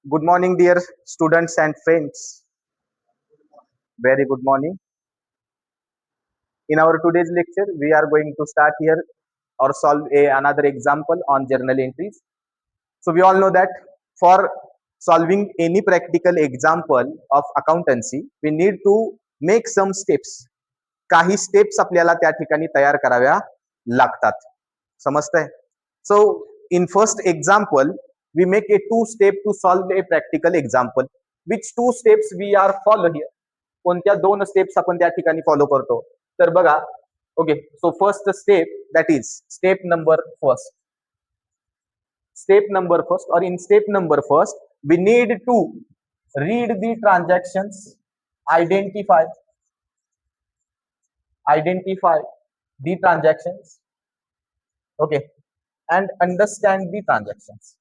Good morning, dear students and friends. Very good morning. In our today's lecture, we are going to start here or solve another example on journal entries. So we all know that for solving any practical example of accountancy, we need to make some steps. काही steps आपल्याला त्या ठिकाणी तयार कराव्या लागतात. समजतंय? So in first example, we make a two step to solve a practical example. Which two steps we are follow here? कोणत्या दोन स्टेप्स आपण त्या ठिकाणी फॉलो करतो? तर बघा, okay, so first step that is step number first. Step number first, or in step number first, we need to read the transactions, identify the transactions, okay, and understand the transactions.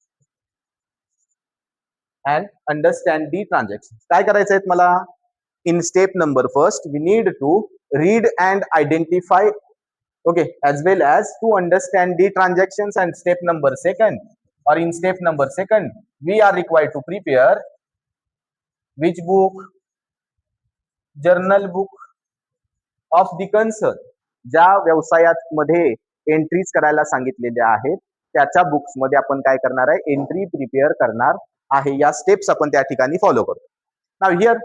काय करायचं आहे मला? In step number first, we need to read and identify, okay, as well as to understand the transactions. And step number second, or in step number second, we are required to prepare which book? Journal book of the concern. ज्या व्यवसायामध्ये entries करायला सांगितलेल्या आहेत त्याच्या books मध्ये आपण काय करणार आहे? एंट्री प्रिपेअर करणार आहे. या स्टेप्स आपण त्या ठिकाणी फॉलो करतो. Now here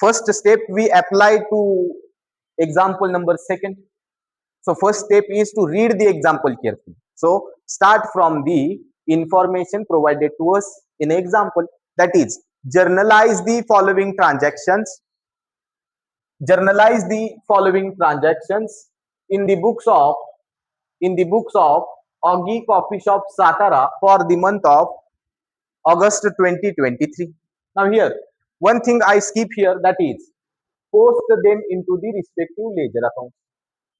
first step we apply to example number second. So first step is to read the example carefully. So start from the information provided to us in example, that is journalize the following transactions. Journalize the following transactions in the books of Augie Coffee Shop Satara for the month of August 2023. Now here one thing I skip here, that is post them into the respective ledger accounts.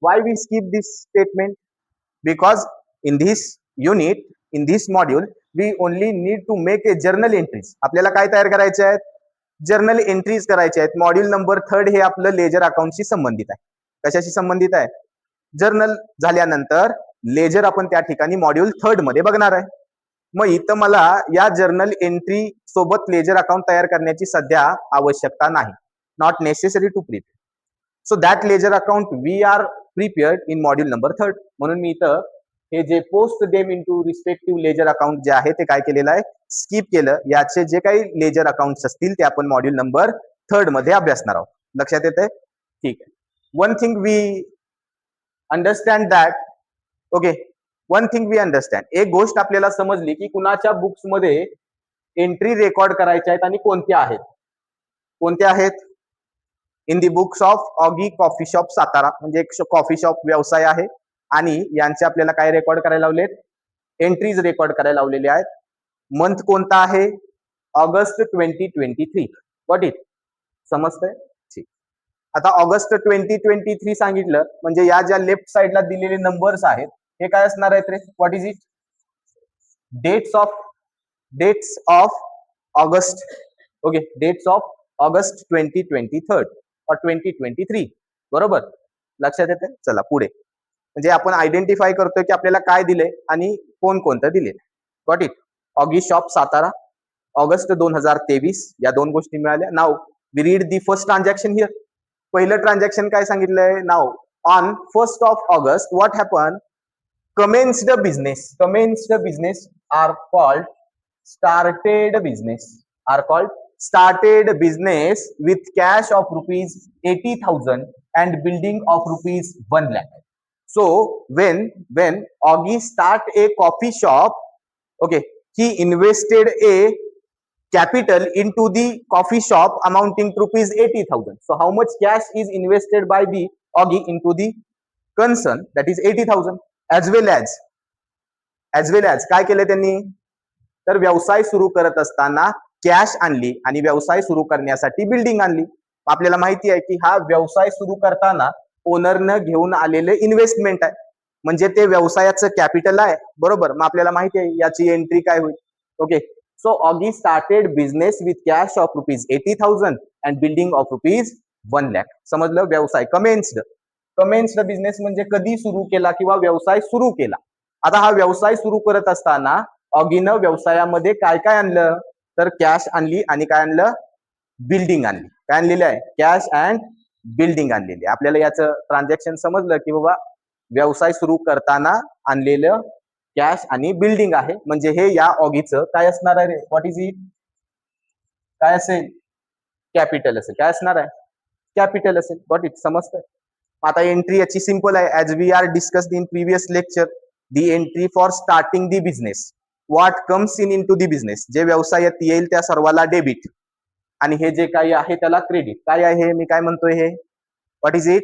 Why we skip this statement? Because in this unit, in this module, we only need to make a journal entries. आपल्याला काय तयार करायचे आहेत? Journal entries करायचे आहेत. Module number 3 हे आपलं ledger अकाउंटशी संबंधित आहे. कशाशी संबंधित आहे? जर्नल झाल्यानंतर लेजर आपण त्या ठिकाणी मॉड्यूल 3 मध्ये बघणार आहे. मग इथं मला या जर्नल एंट्री सोबत लेजर अकाउंट तयार करण्याची सध्या आवश्यकता नाही. Not necessary to prepare. So that ledger account we are prepared in module number 3. म्हणून मी इथं हे जे post them into respective ledger account जे आहे ते काय केलेलं आहे? स्किप केलं. याचे जे काही लेजर अकाउंट्स असतील ते आपण मॉड्यूल नंबर 3 मध्ये अभ्यासणार आहोत. लक्षात येतंय? ठीक आहे. One thing we understand that, okay, one thing we understand, एक गोष्ट आपल्याला समजली की कुणाच्या बुक्स मध्ये एंट्री रेकॉर्ड करायच्या आहेत आणि कोणत्या आहेत? In the books of Oggy coffee shop Satara, म्हणजे एक कॉफी शॉप व्यवसाय आहे आणि यांचे आपल्याला काय रेकॉर्ड करायला लावलेत? एंट्रीज रेकॉर्ड करायला लावलेले आहेत. मंथ कोणता आहे? ऑगस्ट 2023. What it? समजतंय? ठीक. आता ऑगस्ट 2023 सांगितलं म्हणजे या ज्या लेफ्ट साइडला दिलेले नंबर्स आहेत हे काय असणार आहेत रे? What is it? Dates of August. Okay, dates of August 2023 और 2023. बरोबर? लक्षात येते? चला पुढे. म्हणजे आपण आयडेंटिफाय करतोय की आपल्याला काय दिले आणि कोणतं दिले. Got it? Auggie shop Satara, August 2023, या दोन गोष्टी मिळाल्या. Now we read the first transaction here. पहिलं ट्रान्झॅक्शन काय सांगितलंय? Now on 1st of August what happened? Commenced business are called started business with cash of rupees 80,000 and building of rupees 1 lakh. So when Augie start a coffee shop, okay, he invested a capital into the coffee shop amounting to rupees 80,000. So how much cash is invested by the Augie into the concern? That is 80,000. as well as काय केले त्यांनी? तर व्यवसाय सुरू करत असताना cash आणली आणि व्यवसाय सुरू करण्यासाठी बिल्डिंग आणली. आपल्याला माहिती आहे की हा व्यवसाय सुरू करताना ओनरनं घेऊन आलेले इन्व्हेस्टमेंट आहे, म्हणजे ते व्यवसायाचं कॅपिटल आहे. बरोबर? मग आपल्याला माहिती आहे याची एंट्री काय होईल. Okay, so Oggy started business with cash of rupees 80,000 and building of rupees 1 lakh. समजलं? व्यवसाय कमेन्स्ड बिझनेस म्हणजे कधी सुरू केला किंवा व्यवसाय सुरू केला. आता हा व्यवसाय सुरू करत असताना ऑगीनं व्यवसायामध्ये काय काय आणलं, तर कॅश आणली आणि काय आणलं, बिल्डिंग आणली. काय आणलेलं आहे, कॅश अँड बिल्डिंग आणलेली. आपल्याला याचं ट्रान्झॅक्शन समजलं की बाबा व्यवसाय सुरू करताना आणलेलं कॅश आणि बिल्डिंग आहे. म्हणजे हे या ऑगीचं काय असणार आहे रे, व्हॉट इज इट, काय असेल, कॅपिटल असेल. काय असणार आहे, कॅपिटल असेल. व्हॉट इट, समजतंय. आता एंट्री याची सिंपल आहे. As we are discussed in previous lecture, the entry for starting the business, what comes into the business, जे व्यवसायात येईल त्या सर्वाला डेबिट आणि हे जे काही आहे त्याला क्रेडिट. काय आहे, मी काय म्हणतोय हे, what is it,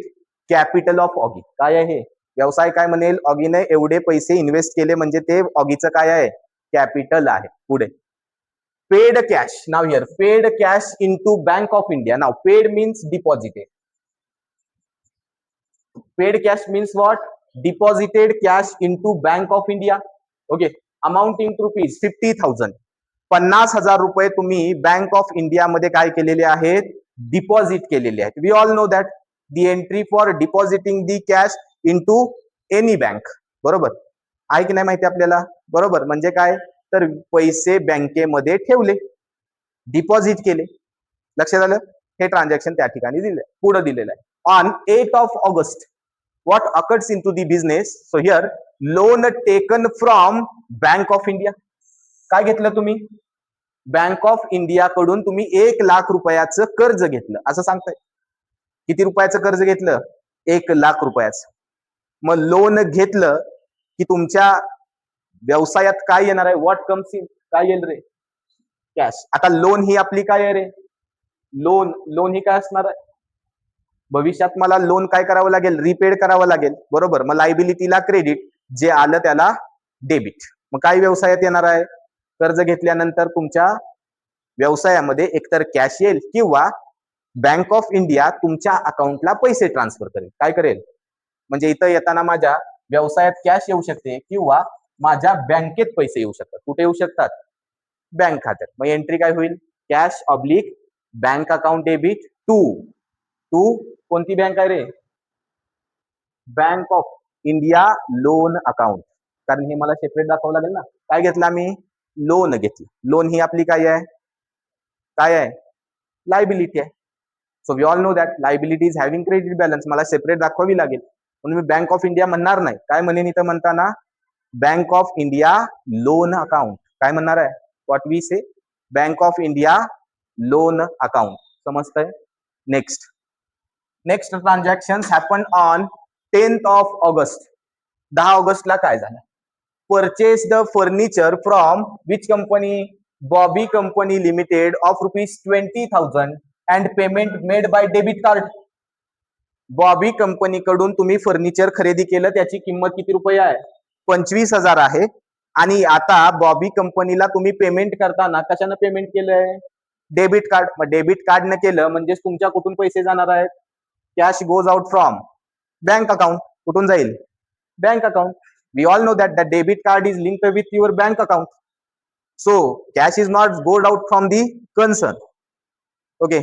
capital of Augie. काय आहे, व्यवसाय काय म्हणेल, ऑगीने एवढे पैसे इन्व्हेस्ट केले म्हणजे ते ऑगीचं काय आहे, कॅपिटल आहे. पुढे paid cash. Now here paid cash into Bank of India. Now paid means deposited. Paid cash means what, deposited cash into Bank of India. Okay, amounting to rupees 50,000. 50,000 रुपये तुम्ही बँक ऑफ इंडिया मध्ये काय केलेले आहेत, deposit केलेले आहेत. We all know that the entry for depositing the cash into any bank. बरोबर आहे की नाही माहिती आपल्याला. बरोबर, म्हणजे काय, तर पैसे बँकेमध्ये ठेवले, डिपॉझिट केले. लक्षात आलं, हे ट्रान्झॅक्शन त्या ठिकाणी दिले. पुढे दिलेलं आहे, on 8 of August what occurs into the business. So here loan taken from Bank of India. काय घेतलं तुम्ही, बँक ऑफ इंडिया कडून तुम्ही 1,00,000 रुपयाचं कर्ज घेतलं असं सांगताय. किती रुपयाचं कर्ज घेतलं, 1,00,000 रुपयाचं. मग लोन घेतलं की तुमच्या व्यवसायात काय येणार आहे, व्हॉट कम्स इन, काय येईल रे, कॅश. आता लोन ही आपली काय आहे रे, लोन ही काय असणार आहे, भविष्यात मला लोन काय करावं लागेल, रिपेड करावं लागेल. बरोबर, मग लायबिलिटीला क्रेडिट, जे आलं त्याला डेबिट. मग काय व्यवसायात येणार आहे, कर्ज घेतल्यानंतर तुमच्या व्यवसायामध्ये एकतर कॅश येईल किंवा बँक ऑफ इंडिया तुमच्या अकाउंटला पैसे ट्रान्सफर करेल. काय करेल, म्हणजे इथं येताना माझ्या व्यवसायात कॅश येऊ शकते किंवा माझ्या बँकेत पैसे येऊ शकतात. कुठे येऊ शकतात, बँक खात्यात. मग एंट्री काय होईल, cash oblique bank account debit to to कोणती बँक आहे रे, bank of India loan account. कारण हे मला सेपरेट दाखवावं लागेल ना. काय घेतला मी, लोन घेतली. लोन ही आपली काय आहे, काय आहे, लायबिलिटी आहे. So we all know that liability is having credit balance. मला सेपरेट दाखवावी लागेल म्हणून मी बँक ऑफ इंडिया म्हणणार नाही. काय म्हणेन इथं म्हणताना, bank of India loan account. काय म्हणणार आहे, what we say, bank of India loan account. समजतंय. Next transaction happen on 10th of August. 10 ऑगस्टला काय झालं, purchase the furniture from which company, Bobby company limited of ₹20,000 and payment made by debit card. Bobby company कडून तुम्ही furniture खरेदी केलं, त्याची किंमत किती रुपये आहे, 25,000 आहे. आणि आता बॉबी कंपनीला तुम्ही पेमेंट करताना कशानं पेमेंट केलंय, डेबिट कार्ड. मग डेबिट कार्डनं केलं म्हणजे तुमच्या कुठून पैसे जाणार आहेत, cash goes out from bank account. कुठून जाईल, bank account. We all know that the debit card is linked with your bank account. So cash is not gone out from the concern. Okay,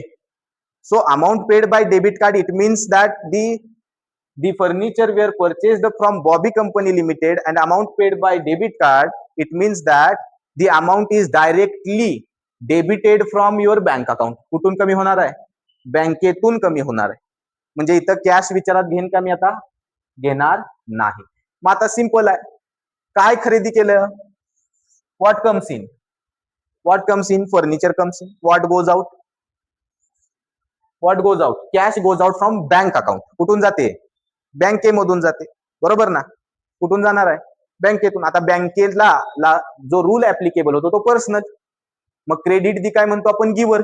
so amount paid by debit card, it means that the furniture were purchased from Bobby Company Limited, and amount paid by debit card, it means that the amount is directly debited from your bank account. कुठून कमी होणार आहे, बँकेतून कमी होणार आहे. म्हणजे इथं कॅश विचारात घेईन का मी, आता घेणार नाही. मग आता सिंपल आहे, काय खरेदी केलं, what comes in, furniture comes in. What goes out, what goes out, cash goes out from bank account. कुठून जाते, बँकेमधून जाते. बरोबर ना, कुठून जाणार आहे, बँकेतून. आता बँकेला जो रूल ऍप्लिकेबल होतो तो पर्सनल. मग क्रेडिट दी काय म्हणतो आपण, गिव्हर.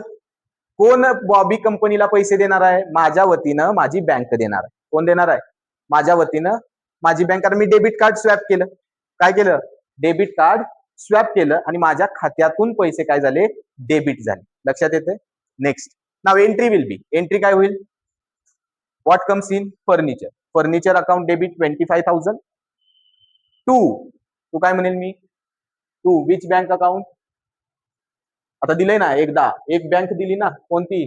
कोण बॉबी कंपनीला पैसे देणार आहे, माझ्या वतीनं माझी बँक देणार आहे. कोण देणार आहे, माझ्या वतीनं माझी बँक. कारण मी डेबिट कार्ड स्वॅप केलं. काय केलं, डेबिट कार्ड स्वॅप केलं आणि माझ्या खात्यातून पैसे काय झाले, डेबिट झाले. लक्षात येते. Next, now entry will be, entry काय होईल, what comes in, furniture account debit 25,000 to काय म्हणेल मी, टू विच बँक अकाउंट. आता दिलंय ना, एकदा एक बँक दिली ना, कोणती,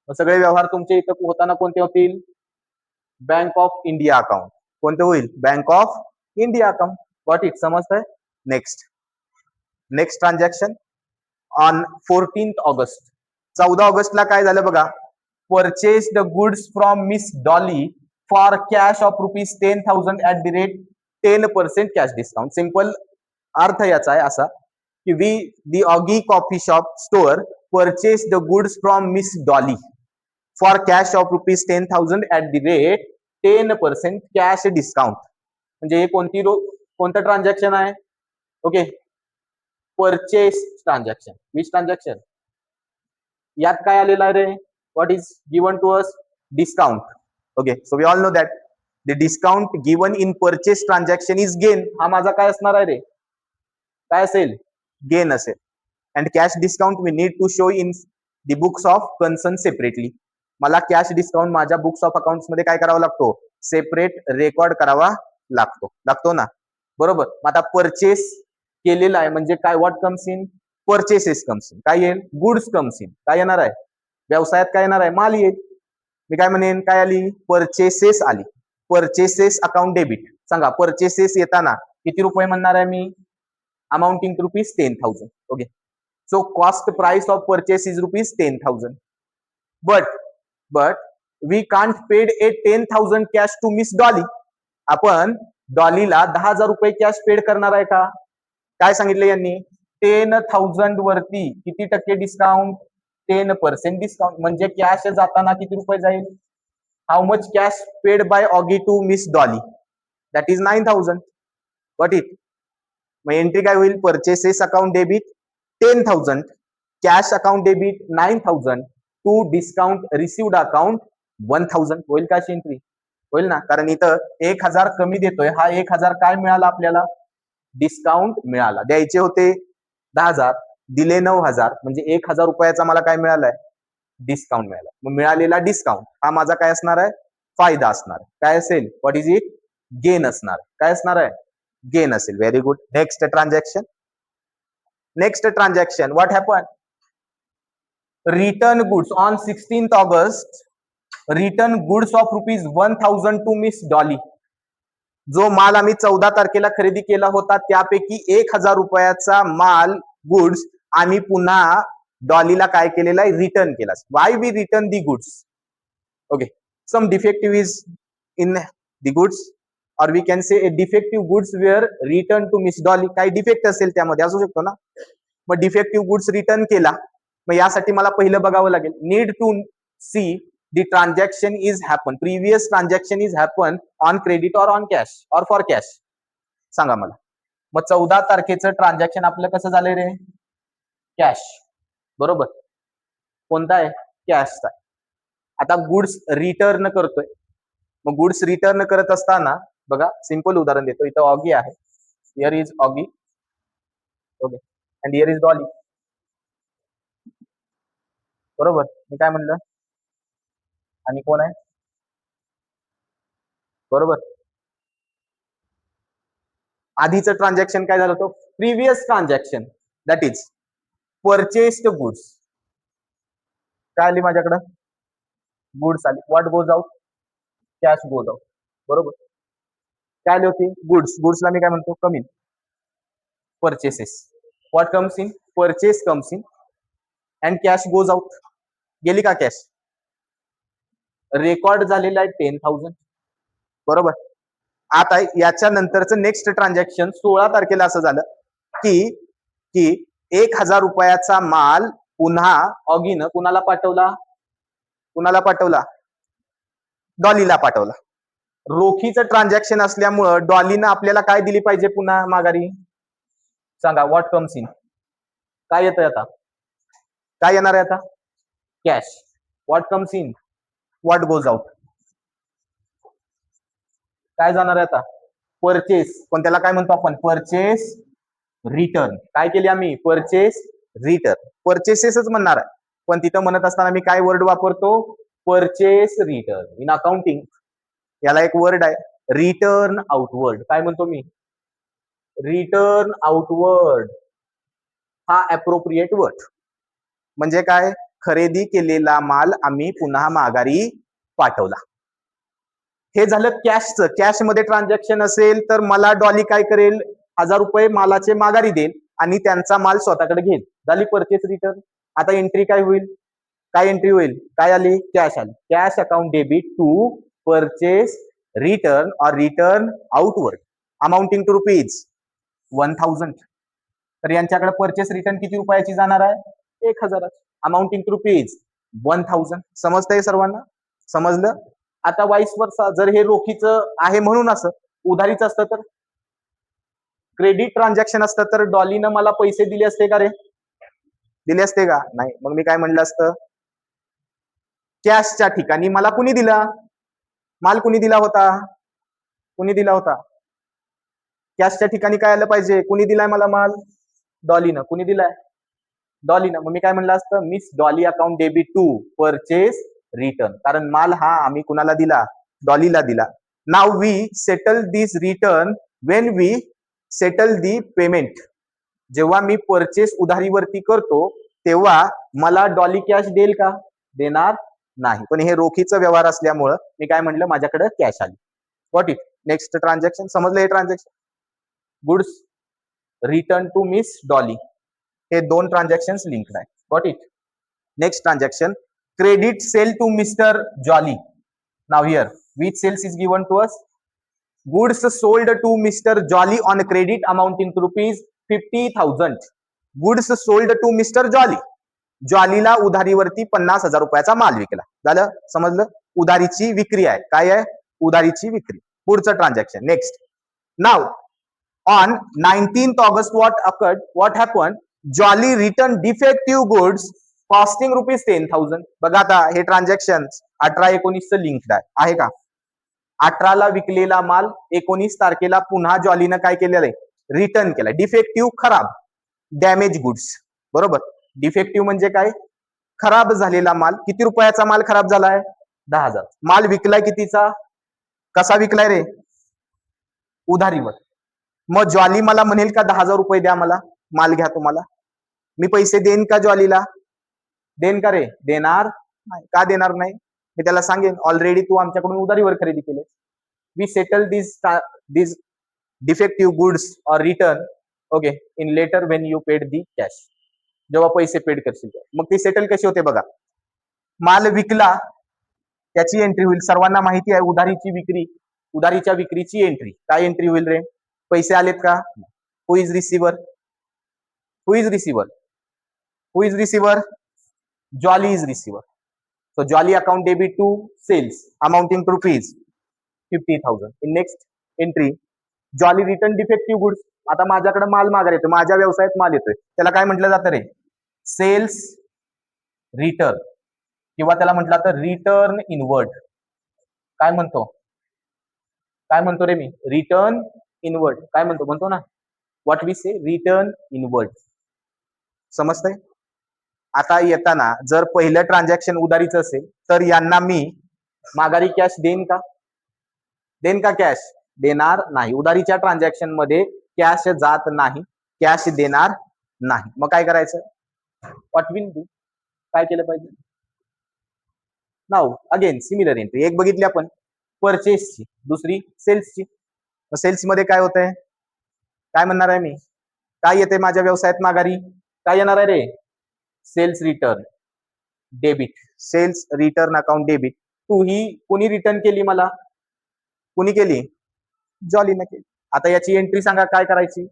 सगळे व्यवहार तुमचे इथं होताना कोणते होतील, बँक ऑफ इंडिया अकाउंट. कोणते होईल, bank of India account. What it, समजतंय. Next, next transaction on 14th August. 14 ऑगस्टला काय झालं बघा. Purchase the goods from Miss Dolly for cash of ₹10,000 at the rate 10% cash discount. Simple अर्थ याचा आहे असा की the Auggie coffee shop store purchase the goods from Miss Dolly for cash of ₹10,000 at the rate 10% cash discount. म्हणजे हे कोणतं transaction आहे. Okay, purchase transaction. Which transaction. यात काय आलेलं आहे रे. What is given to us. Discount. Okay, so we all know that the discount given in purchase transaction is gain. हा माझा काय असणार आहे रे. काय असेल. गेन असेल. And cash discount we need to show in the books of concern separately. मला cash discount माझ्या बुक्स ऑफ अकाउंट्स मध्ये काय करावा लागतो. सेपरेट रेकॉर्ड करावा लागतो ना. बरोबर. आता परचेस केलेला आहे म्हणजे काय. What comes in. Purchases comes in. काय येईल. Goods comes in. काय येणार आहे. व्यवसायात काय येणार आहे. माल येईल. मी काय म्हणेन. काय आली. परचेसेस आली. Purchases account debit. सांगा परचेसेस येताना किती रुपये म्हणणार आहे मी. Amounting to ₹10,000. Okay, so cost price of purchase is ₹10,000. But we can't paid a 10,000 cash to miss Dolly. आपण डॉलीला 10,000 रुपये कॅश पेड करणार आहे का. काय सांगितलं यांनी. 10,000 वरती किती टक्के डिस्काउंट. 10% डिस्काउंट. म्हणजे कॅश जाताना किती रुपये जाईल. How much cash paid by Augie to miss Dolly. That is 9,000. Got it. मग एंट्री काय होईल. Purchases account debit 10,000, cash account debit 9,000 to discount received account 1,000. होईल का अशी एंट्री. होईल ना. कारण इथं 1,000 कमी देतोय. हा 1,000 काय मिळाला आपल्याला. डिस्काउंट मिळाला. द्यायचे होते 10,000 दिले 9,000 म्हणजे 1,000 रुपयाचा मला काय मिळालाय. डिस्काउंट मिळाला. मग मिळालेला डिस्काउंट हा माझा काय असणार आहे. फायदा असणार आहे. काय असेल. What is it. गेन असणार. काय असणार आहे. गेन असेल. Very good. Next transaction. What happen. Return goods on 16th August. Return goods of ₹1,000 to miss Dolly. जो माल आम्ही 14 तारखेला खरेदी केला होता त्यापैकी 1,000 रुपयाचा माल गुड्स आम्ही पुन्हा डॉलीला काय केलेला आहे. रिटर्न केला. Why we return the goods. Okay, some defective is in the goods और we can say defective goods were return to miss Dolly. काही डिफेक्ट असेल त्यामध्ये असू शकतो ना. मग डिफेक्टिव्ह गुड्स रिटर्न केला. मग यासाठी मला पहिलं बघावं लागेल. Need to see the transaction is happen. Previous transaction is happen on credit or on cash or for cash. सांगा मला. मग 14 तारखेचं ट्रान्झॅक्शन आपलं कसं झालंय रे. कॅश. बरोबर. कोणता आहे. कॅशचा. आता गुड्स रिटर्न करतोय. मग गुड्स रिटर्न करत असताना बघा सिंपल उदाहरण देतो. इथं ऑगी आहे. Here is Oggy. Okay, and here is Dolly. बरोबर. मी काय म्हणलं. आणि कोण आहे. बरोबर. आधीचं ट्रान्झॅक्शन काय झालं होतं. Previous transaction that is purchased goods. काय आली माझ्याकडं. गुड्स आली. What goes out. Cash goes out. बरोबर. काय आली होती. गुड्स. गुड्सला मी काय म्हणतो. Come in. Purchases. What comes in. Purchase comes in and cash goes out. गेली का कॅश. रेकॉर्ड झालेला आहे 10,000. बरोबर. आता याच्या नंतरचं नेक्स्ट ट्रान्झॅक्शन 16 तारखेला असं झालं की 1,000 रुपयाचा माल पुन्हा ऑगीनं कुणाला पाठवला. डॉलीला पाठवला. रोखीचं ट्रान्झॅक्शन असल्यामुळं डॉलीनं आपल्याला काय दिली पाहिजे पुन्हा माघारी. सांगा. What comes in. काय येतंय आता. काय येणार आहे आता. Cash. What comes in. What goes out. काय जाणार आहे आता. परचेस. पण त्याला काय म्हणतो आपण. Purchase return. काय केली आम्ही. Purchase return. परचेसेसच म्हणणार आहे. पण तिथं म्हणत असताना मी काय वर्ड वापरतो. Purchase return. इन अकाउंटिंग याला एक वर्ड आहे. Return outward. काय म्हणतो मी. Return outward. हा अप्रोप्रिएट वर्ड. म्हणजे काय. खरेदी केलेला माल आम्ही पुन्हा माघारी पाठवला. हे झालं कॅशचं. कॅश मध्ये ट्रान्झॅक्शन असेल तर मला डॉली काय करेल. 1,000 रुपये मालाचे माघारी देईल आणि त्यांचा माल स्वतःकडे घेईल. झाली परचेस रिटर्न. आता एंट्री काय होईल? काय एंट्री होईल? काय आली? कॅश आली. Cash account debit to purchase return और return outward amounting to rupees 1000. तर यांच्याकडे परचेस रिटर्न किती रुपयाची जाणार आहे? 1000. Amounting to rupees 1000. समजतंय सर्वांना? समजलं? आता वाईस वर्सा, जर हे रोखीचं आहे म्हणून असं, उधारीचं असतं तर, क्रेडिट ट्रान्झॅक्शन असतं तर डॉलीनं मला पैसे दिले असते का रे? दिले असते का? नाही. मग मी काय म्हणलं असतं? कॅशच्या ठिकाणी मला कुणी दिला? माल कुणी दिला होता? कुणी दिला होता? कॅशच्या ठिकाणी काय आलं पाहिजे? कुणी दिलाय मला माल? डॉलीनं. कुणी दिलाय? डॉलीनं. मग मी काय म्हणलं असतं? Miss Dolly account debit to purchase return. कारण माल हा आम्ही कुणाला दिला? डॉलीला दिला. Now we settle this return when we settle the payment. जेव्हा मी परचेस उधारीवरती करतो तेव्हा मला डॉली कॅश देईल का? देणार नाही. पण हे रोखीचं व्यवहार असल्यामुळं मी काय म्हणलं? माझ्याकडे कॅश आली. What it? Next transaction. समजलं हे transaction? Goods return to miss Dolly. हे दोन ट्रान्झॅक्शन लिंक्ड आहे. What it? Next transaction credit sale to mister Jolly. Now here which sales is given to us? Goods sold to Mr. Jolly on credit amounting to rupees 50,000. Goods sold to Mr. Jolly. जॉलीला उधारीवरती 50,000 रुपयाचा माल विकला. झालं? समजलं? उधारीची विक्री आहे. काय आहे? उधारीची विक्री. पुढचं transaction. Next. Now on 19th August what happened? Jolly returned defective goods costing rupees 10,000. बघा आता हे ट्रान्झॅक्शन 18-19 लिंक्ड आहे का? 18ला विकलेला माल 19 तारखेला पुन्हा जॉलीनं काय केलेलं आहे? रिटर्न केलाय. डिफेक्टिव्ह, खराब, डॅमेज गुड्स. बरोबर? डिफेक्टिव्ह म्हणजे काय? खराब झालेला माल. किती रुपयाचा माल खराब झालाय? 10,000. माल विकलाय कितीचा? कसा विकलाय रे? उधारीवर. मग जॉली मला म्हणेल का 10,000 रुपये द्या मला, माल घ्या तुम्हाला? मी पैसे देईन का जॉलीला? देन का रे? देणार नाही. का देणार नाही? मी त्याला सांगेन ऑलरेडी तू आमच्याकडून उधारीवर खरेदी केले. We settle this defective goods or return okay in later when you paid the cash. जेव्हा पैसे पेड करशील. मग ती सेटल कशी होते बघा. माल विकला त्याची एंट्री होईल. सर्वांना माहिती आहे उधारीची विक्री, उधारीच्या विक्रीची एंट्री. काय एंट्री होईल रे? पैसे आलेत का? Who is receiver? Who is receiver? Who is receiver? Jolly is receiver. So Jolly account debit to sales amounting to rupees 50,000. In next entry, Jolly return defective goods. आता माझ्याकडे माल मागायला येतो, माझ्या व्यवसायात माल येतोय, त्याला काय म्हटलं जातं रे? सेल्स रिटर्न, किंवा त्याला म्हटलं जातं रिटर्न इनवर्ड. काय म्हणतो? काय म्हणतो रे मी? Return inward. काय म्हणतो ना? What we say? Return inward. समजतंय? आता येताना जर पहिलं ट्रान्झॅक्शन उधारीचं असेल तर यांना मी माघारी कॅश देईन का? देईन का कॅश? देणार नाही. उधारीच्या ट्रान्झॅक्शन मध्ये कॅश जात नाही, कॅश देणार नाही. मग काय करायचं? What will do? काय केलं पाहिजे? Now again similar entry. एक बघितली आपण परचेसची, दुसरी सेल्सची. सेल्स मध्ये काय होतंय? काय म्हणणार आहे मी? काय येते माझ्या व्यवसायात माघारी? काय येणार आहे रे? Sales return debit. Sales return account debit. तू ही कोणी रिटर्न केली मला? कोणी केली? जॉलीने केली. आता याची एंट्री सांगा काय करायची?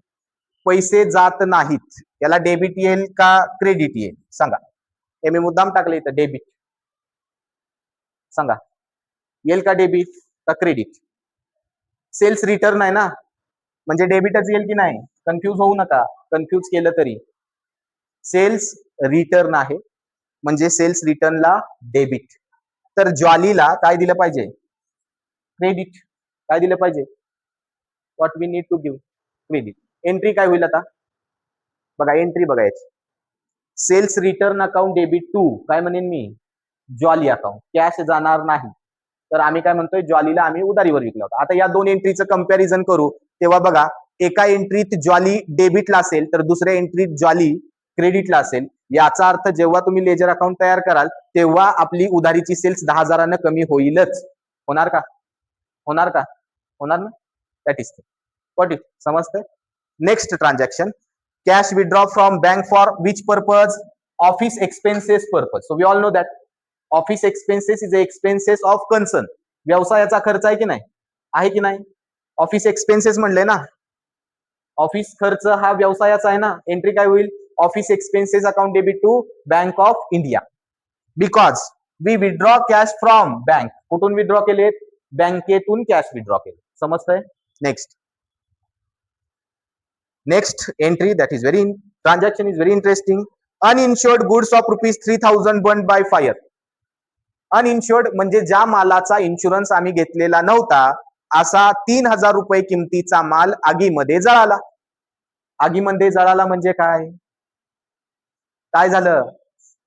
पैसे जात नाहीत, याला डेबिट येईल का क्रेडिट येईल? सांगा. हे मी मुद्दाम टाकले इथं डेबिट. सांगा येईल का डेबिट का क्रेडिट? सेल्स रिटर्न आहे ना, म्हणजे डेबिटच येईल की नाही? कन्फ्यूज होऊ नका. कन्फ्यूज केलं तरी सेल्स रिटर्न आहे म्हणजे सेल्स रिटर्नला डेबिट. तर जॉलीला काय दिलं पाहिजे? क्रेडिट. काय दिलं पाहिजे? What we need to give? Credit. Entry काय होईल आता? बघा एंट्री बघायची. Sales return account debit to काय म्हणेन मी? Jolly account. कॅश जाणार नाही. तर आम्ही काय म्हणतोय? जॉलीला आम्ही उधारीवर विकला होता. आता या दोन एंट्रीचं कंपॅरिझन करू तेव्हा बघा एका एंट्रीत जॉली डेबिटला असेल तर दुसऱ्या एंट्रीत जॉली क्रेडिटला असेल. याचा अर्थ जेव्हा तुम्ही लेजर अकाउंट तयार कराल तेव्हा आपली उधारीची सेल्स 10,000 कमी होईलच. होणार का? होणार का? होणार ना? That is what it. समजतंय? Next transaction cash withdraw from bank for which purpose? Office expenses purpose. So we all know that office expenses is expenses of concern. व्यवसायाचा खर्च आहे की नाही? आहे की नाही? ऑफिस एक्सपेन्सेस म्हणले ना, ऑफिस खर्च हा व्यवसायाचा आहे ना. एंट्री काय होईल? Office expenses account debit to Bank of India. Because we withdraw cash from bank. कुठून विथड्रॉ केलेत? बँकेतून कॅश विथड्रॉ केले. समजतंय? Next entry that is very transaction is very interesting. Uninsured goods of ₹3,000 burned by fire. अनइन्शुअर्ड म्हणजे ज्या मालाचा insurance आम्ही घेतलेला नव्हता असा 3,000 रुपये किमतीचा माल आगीमध्ये जळाला. आगीमध्ये जळाला म्हणजे काय? काय झालं?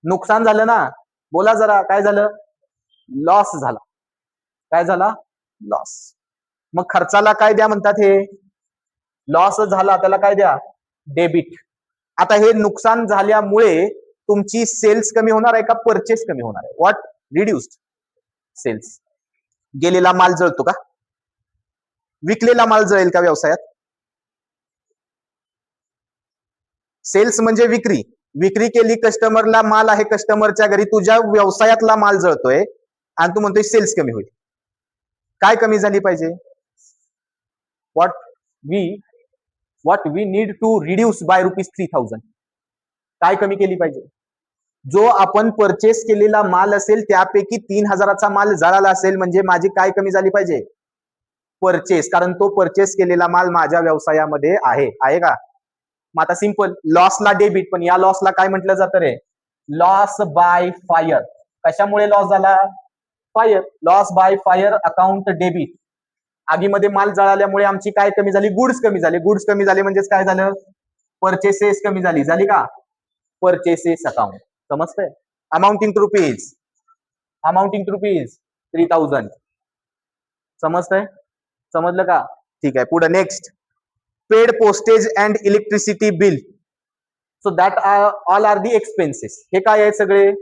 नुकसान झालं ना. बोला जरा, काय झालं? लॉस झाला. काय झाला? लॉस. मग खर्चाला काय द्या म्हणतात? हे लॉस झाला त्याला काय द्या? डेबिट. आता हे नुकसान झाल्यामुळे तुमची सेल्स कमी होणार आहे का परचेस कमी होणार आहे? व्हॉट? Reduced sales. गेलेला माल जळतो का? विकलेला माल जळेल का व्यवसायात? सेल्स म्हणजे विक्री. विक्री केली, कस्टमरला माल आहे कस्टमरच्या घरी, तुझ्या व्यवसायातला माल जळतोय आणि तू म्हणतोय सेल्स कमी होईल. काय कमी झाली पाहिजे? what we need to reduce by ₹3,000. काय कमी केली पाहिजे? जो आपण परचेस केलेला माल असेल त्यापैकी 3,000चा माल जळाला असेल म्हणजे माझी काय कमी झाली पाहिजे? परचेस. कारण तो परचेस केलेला माल माझ्या व्यवसायामध्ये आहे का? मग आता सिंपल, लॉसला डेबिट, पण या लॉसला काय म्हटलं जातं रे? Loss by fire. कशामुळे लॉस झाला? Fire. Loss by fire account debit. आगीमध्ये माल जळाल्यामुळे आमची काय कमी झाली? गुड्स कमी झाले. गुड्स कमी झाले म्हणजेच काय झालं? परचेसेस कमी झाली का? Purchases account. समजतंय? Amounting to rupees 3,000. समजतंय? समजलं का? ठीक आहे. पुढे next, paid postage and electricity bill. So that all are the expenses. हे काय आहेत? सगळे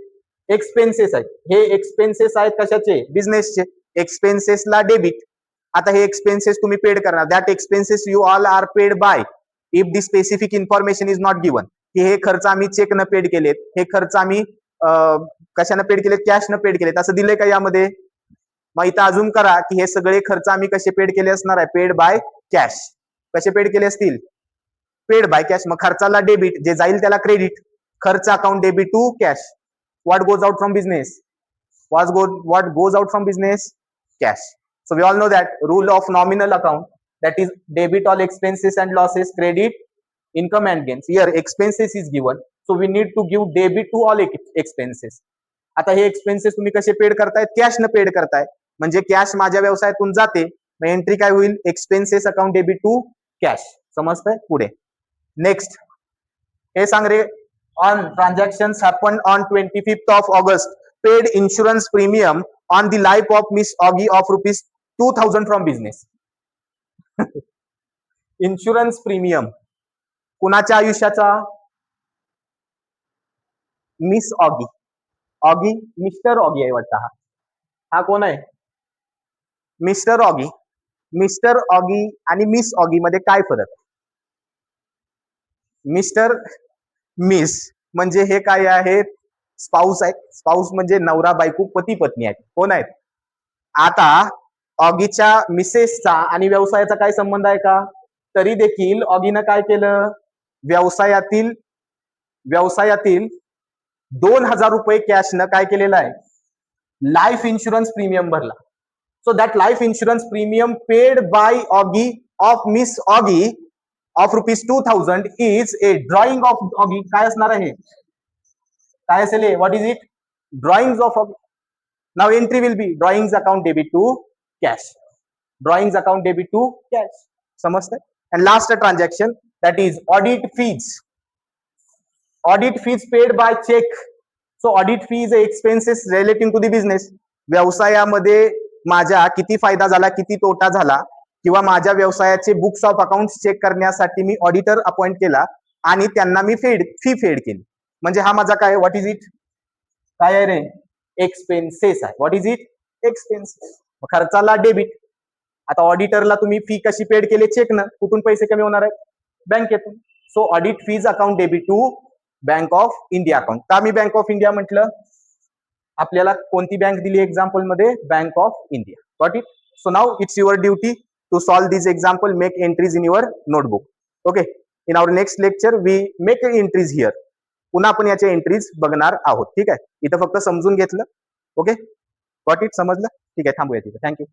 एक्सपेन्सेस आहेत. हे एक्सपेन्सेस आहेत कशाचे? बिझनेसचे. एक्सपेन्सेसला डेबिट. आता हे एक्सपेन्सेस तुम्ही पेड करणार. That expenses you all are paid by if the specific information is not given. की हे खर्च आम्ही चेक न पेड केलेत, हे खर्च आम्ही कशानं पेड केलेत? कॅश न पेड केलेत. असं दिलंय का यामध्ये? मग इथं अजून करा की हे सगळे खर्च आम्ही कसे पेड केले असणार आहे? Paid by cash. कसे पेड केले असतील? Paid by cash. मग खर्चाला डेबिट, जे जाईल त्याला क्रेडिट. खर्च account debit to cash. What goes out from business? What goes out from business? Cash. So we all know that rule of nominal account, that is debit all expenses and losses, credit income and gains. Here expenses is given, so we need to give debit to all expenses. आता हे expenses तुम्ही कसे paid करतायत? Cash न paid करताय. म्हणजे cash माझ्या व्यवसायातून जाते. मग एंट्री काय होईल? Expenses account debit to cash. समजतंय? पुढे नेक्स्ट हे सांग रे. On transactions happen on 25th of August, paid insurance premium on the life of Miss Augie of ₹2,000 from business. Insurance premium कुणाच्या आयुष्याचा? Miss Oggy. Oggy, mister Oggy आहे वाटतं. हा कोण आहे? Mister Oggy. मिस्टर ऑगी आणि मिस ऑगी मध्ये काय फरक? मिस्टर, मिस म्हणजे हे काय आहेत? स्पाऊस आहे. स्पाऊस म्हणजे नवरा बायको, पती पत्नी आहेत. कोण आहेत? आता ऑगीच्या मिसेसचा आणि व्यवसायाचा काय संबंध आहे का? तरी देखील ऑगीनं काय केलं? व्यवसायातील 2,000 रुपये कॅशनं काय केलेलं आहे? लाईफ इन्शुरन्स प्रीमियम भरला. So that life insurance premium paid by Augie of miss Augie of ₹2,000 is a drawing of Augie. काय असणार आहे? काय असेल? What is it? Drawings of Augie. Now entry will be drawings account debit to cash. Drawings account debit to cash. समजतंय? And last transaction, that is audit fees. Audit fees paid by cheque. So audit fees expenses relating to the business. व्यवसायामध्ये माझ्या किती फायदा झाला, किती तोटा झाला, किंवा माझ्या व्यवसायाचे बुक्स ऑफ अकाउंट चेक करण्यासाठी मी ऑडिटर अपॉइंट केला आणि त्यांना मी फी फेड केली. म्हणजे हा माझा काय? What is it? काय आहे रे? एक्सपेन्सेस आहे. What is it? एक्सपेन्सेस. खर्चाला डेबिट. आता ऑडिटरला तुम्ही फी कशी पेड केली? चेकनं. कुठून पैसे कमी होणार आहेत? बँकेतून. So audit fees account debit to Bank of India account. का मी बँक ऑफ इंडिया म्हटलं? आपल्याला कोणती बँक दिली एक्झाम्पल मध्ये? Bank of India. Got it? So now it's your duty to solve this example, make entries in your notebook. Okay, in our next lecture we make entries here. पुन्हा आपण याच्या entries बघणार आहोत. ठीक आहे, इथं फक्त समजून घेतलं. Okay, got it? समजलं? ठीक आहे, थांबूया तिथे. थँक्यू.